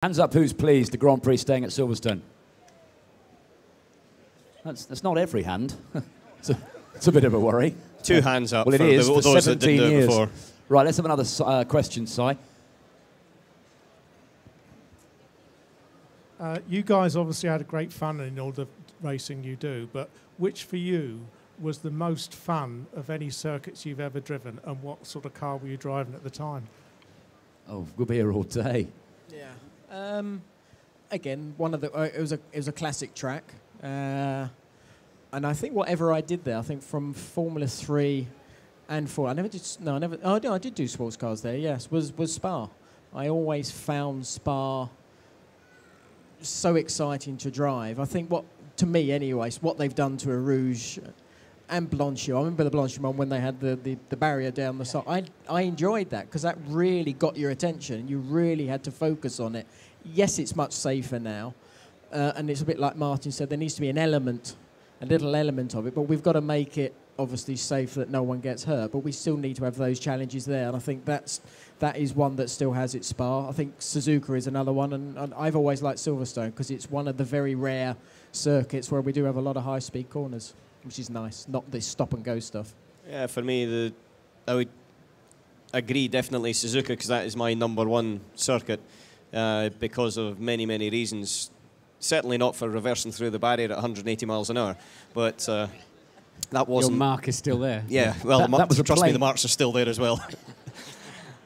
Hands up who's pleased, the Grand Prix staying at Silverstone. That's not every hand. it's a bit of a worry. Two hands up. Well, it is for those 17 that didn't do it years. before. Right, let's have another question, Si. You guys obviously had a great fun in all the racing you do, but which for you was the most fun of any circuits you've ever driven, and what sort of car were you driving at the time? Oh, we'll be here all day. Yeah. Again, one of the it was a classic track, and I think whatever I did there, I think from Formula 3 and 4, I did do sports cars there. Yes, was Spa. I always found Spa so exciting to drive. I think to me anyways, what they've done to a Rouge and Blanchimont. I remember the Blanchimont when they had the barrier down the side. I enjoyed that because that really got your attention. You really had to focus on it. Yes, it's much safer now, and it's a bit like Martin said. There needs to be a little element of it, but we've got to make it obviously safe that no one gets hurt. But we still need to have those challenges there, and I think that is one that still has its Spa. I think Suzuka is another one, and I've always liked Silverstone because it's one of the very rare circuits where we do have a lot of high-speed corners, which is nice, not this stop-and-go stuff. Yeah, for me, I would agree definitely Suzuka because that is my #1 circuit because of many, many reasons. Certainly not for reversing through the barrier at 180 miles an hour, but that wasn't... Your mark is still there. Yeah, well, trust me, the marks are still there as well.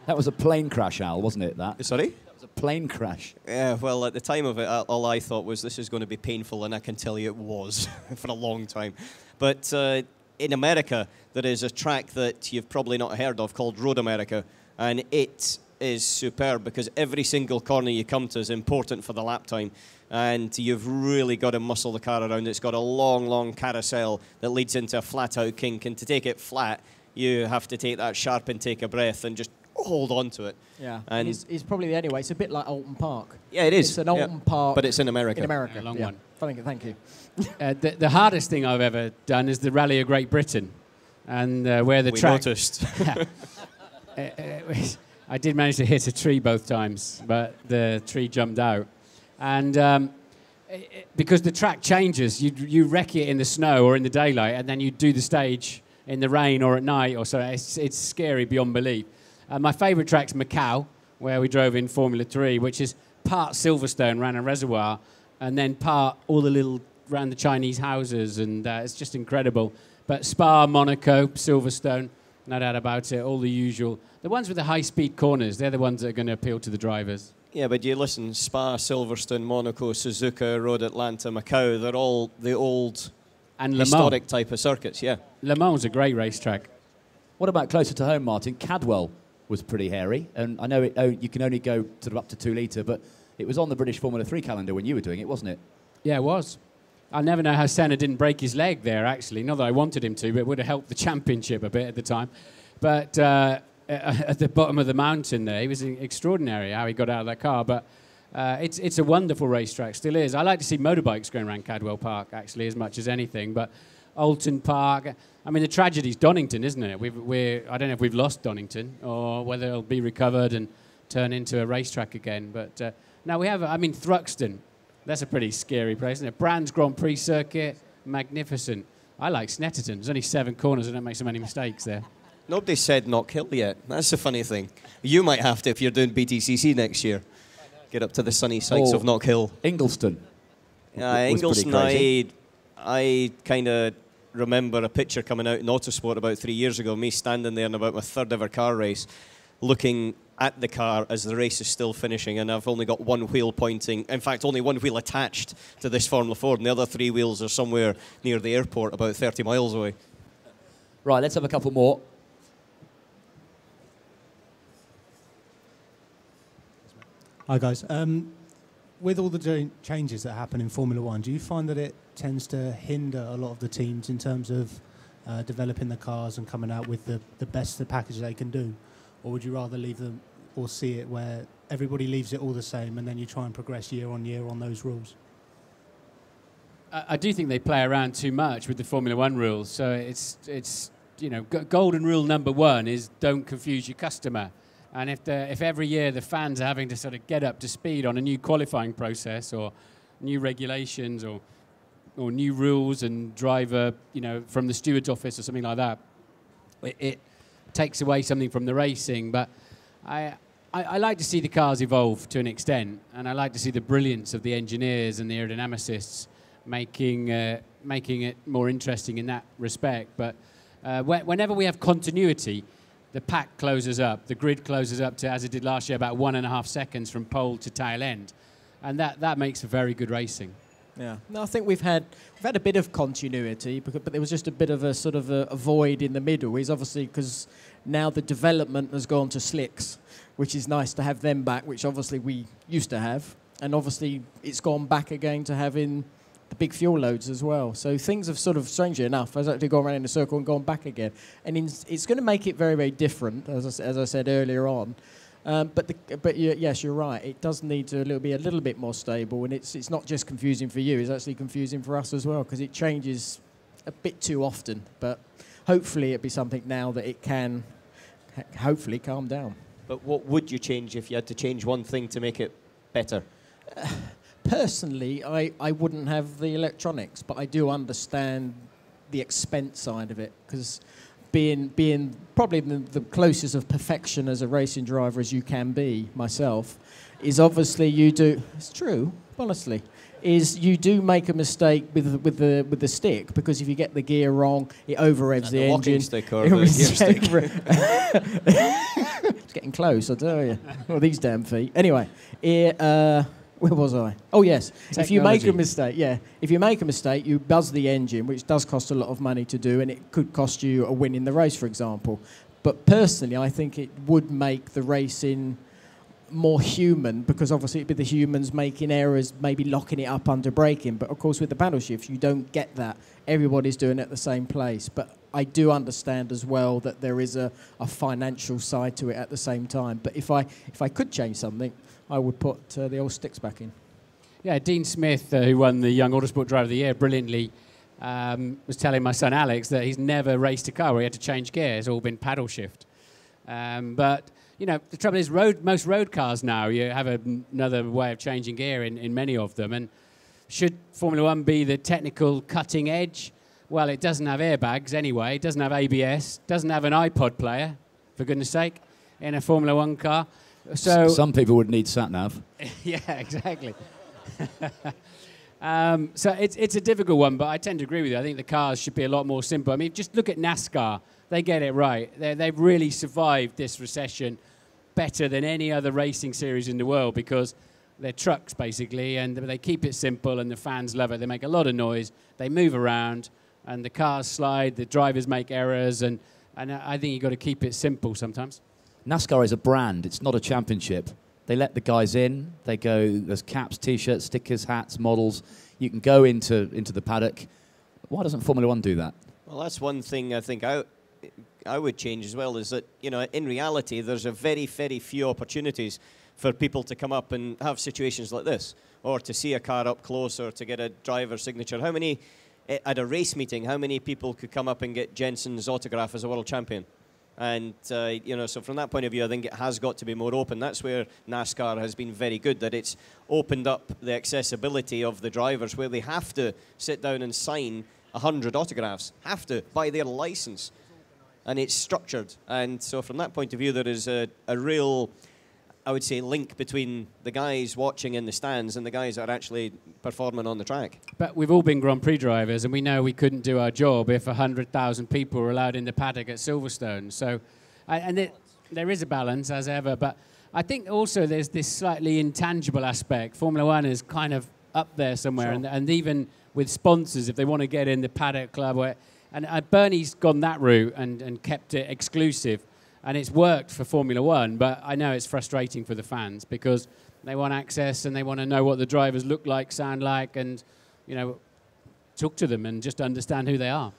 That was a plane crash, Al, wasn't it, that? Sorry? That was a plane crash. Yeah, well, at the time of it, all I thought was this is going to be painful, and I can tell you it was for a long time. But in America, there is a track that you've probably not heard of called Road America, and it is superb because every single corner you come to is important for the lap time, and you've really got to muscle the car around. It's got a long, long carousel that leads into a flat-out kink, and to take it flat, you have to take that sharp intake of breath and just hold on to it. Yeah, and it's probably anyway. It's a bit like Alton Park. Yeah, it is. It's an Alton Park, but it's in America. In America, a long one. Thank you. The hardest thing I've ever done is the Rally of Great Britain, and where the track. We noticed. I did manage to hit a tree both times, but the tree jumped out, and because the track changes, you wreck it in the snow or in the daylight, and then you do the stage in the rain or at night or so. It's scary beyond belief. My favourite track's Macau, where we drove in Formula 3, which is part Silverstone, ran a reservoir, and then part all the little around the Chinese houses, and it's just incredible. But Spa, Monaco, Silverstone, no doubt about it, all the usual. The ones with the high-speed corners, they're the ones that are going to appeal to the drivers. Yeah, but you listen, Spa, Silverstone, Monaco, Suzuka, Road Atlanta, Macau, they're all the old and historic type of circuits, yeah. Le Mans is a great racetrack. What about closer to home, Martin? Cadwell was pretty hairy, and I know you can only go sort of up to 2 litre, but it was on the British Formula 3 calendar when you were doing it, wasn't it? Yeah, it was. I never know how Senna didn't break his leg there, actually. Not that I wanted him to, but it would have helped the championship a bit at the time. But at the bottom of the mountain there, it was extraordinary how he got out of that car. But it's a wonderful racetrack, still is. I like to see motorbikes going around Cadwell Park, actually, as much as anything. But Alton Park, I mean, the tragedy's Donington, isn't it? I don't know if we've lost Donington or whether it'll be recovered and turn into a racetrack again. But now we have, Thruxton. That's a pretty scary place, isn't it? Brands Grand Prix circuit, magnificent. I like Snetterton. There's only 7 corners. I don't make so many mistakes there. Nobody said Knockhill yet. That's the funny thing. You might have to if you're doing BTCC next year. Get up to the sunny sides of Knockhill. Ingliston. Ingliston, I kind of remember a picture coming out in Autosport about 3 years ago, me standing there in about my 3rd ever car race, looking at the car as the race is still finishing, and I've only got one wheel pointing, in fact only one wheel attached to this Formula 4, and the other 3 wheels are somewhere near the airport about 30 miles away. Right, let's have a couple more. Hi guys. With all the changes that happen in Formula 1, do you find that it tends to hinder a lot of the teams in terms of developing the cars and coming out with the best the package they can do? Or would you rather leave them or see it where everybody leaves it all the same and then you try and progress year on year on those rules? I do think they play around too much with the Formula 1 rules. So it's golden rule #1 is don't confuse your customer. And if every year the fans are having to sort of get up to speed on a new qualifying process or new regulations or new rules and driver, from the steward's office or something like that, it takes away something from the racing. But I like to see the cars evolve to an extent, and I like to see the brilliance of the engineers and the aerodynamicists making it more interesting in that respect. But whenever we have continuity, the pack closes up, the grid closes up to, as it did last year, about 1.5 seconds from pole to tail end, and that makes for very good racing. Yeah, no, I think we've had a bit of continuity, but there was just a bit of a sort of a void in the middle. Is obviously because now the development has gone to slicks, which is nice to have them back, which obviously we used to have, and obviously it's gone back again to having the big fuel loads as well. So things have sort of, strangely enough, has actually gone around in a circle and gone back again, and it's going to make it very, very different, as I said earlier on. Yes, you're right. It does need to be a little bit more stable, and it's not just confusing for you. It's actually confusing for us as well because it changes a bit too often. But hopefully, it'll be something now that it can hopefully calm down. But what would you change if you had to change one thing to make it better? Personally, I wouldn't have the electronics, but I do understand the expense side of it because being probably the closest of perfection as a racing driver as you can be myself, is obviously you do. It's true, honestly. Is you do make a mistake with the stick because if you get the gear wrong, it over revs the engine. Walking stick or the gear stick. It's getting close, I tell you. Well, these damn feet. Anyway, where was I? Oh, yes. Technology. If you make a mistake, you buzz the engine, which does cost a lot of money to do, and it could cost you a win in the race, for example. But personally, I think it would make the racing more human because obviously it'd be the humans making errors, maybe locking it up under braking. But, of course, with the paddle shifts, you don't get that. Everybody's doing it at the same place. But I do understand as well that there is a financial side to it at the same time. But if I could change something, I would put the old sticks back in. Yeah, Dean Smith, who won the Young Autosport Driver of the Year brilliantly, was telling my son Alex that he's never raced a car where he had to change gear. It's all been paddle shift. But, the trouble is most road cars now, you have another way of changing gear in many of them. And should Formula One be the technical cutting edge? Well, it doesn't have airbags anyway. It doesn't have ABS. Doesn't have an iPod player, for goodness sake, in a Formula One car. So some people would need sat-nav. Yeah, exactly. So it's a difficult one, but I tend to agree with you. I think the cars should be a lot more simple. I mean, just look at NASCAR. They get it right. They've really survived this recession better than any other racing series in the world because they're trucks, basically, and they keep it simple, and the fans love it. They make a lot of noise. They move around, and the cars slide. The drivers make errors, and I think you've got to keep it simple sometimes. NASCAR is a brand. It's not a championship. They let the guys in. They go, there's caps, T-shirts, stickers, hats, models. You can go into the paddock. Why doesn't Formula One do that? Well, that's one thing I think I would change as well, is that, in reality, there's a very, very few opportunities for people to come up and have situations like this, or to see a car up close, or to get a driver's signature. How many, at a race meeting, how many people could come up and get Jensen's autograph as a world champion? And, so from that point of view, I think it has got to be more open. That's where NASCAR has been very good, that it's opened up the accessibility of the drivers where they have to sit down and sign 100 autographs, have to, by their license. And it's structured. And so from that point of view, there is a real, I would say, link between the guys watching in the stands and the guys that are actually performing on the track. But we've all been Grand Prix drivers, and we know we couldn't do our job if 100,000 people were allowed in the paddock at Silverstone. So, there is a balance, as ever. But I think also there's this slightly intangible aspect. Formula One is kind of up there somewhere. Sure. And even with sponsors, if they want to get in the paddock club, and Bernie's gone that route and kept it exclusive. And it's worked for Formula One, but I know it's frustrating for the fans because they want access and they want to know what the drivers look like, sound like, and, talk to them and just understand who they are.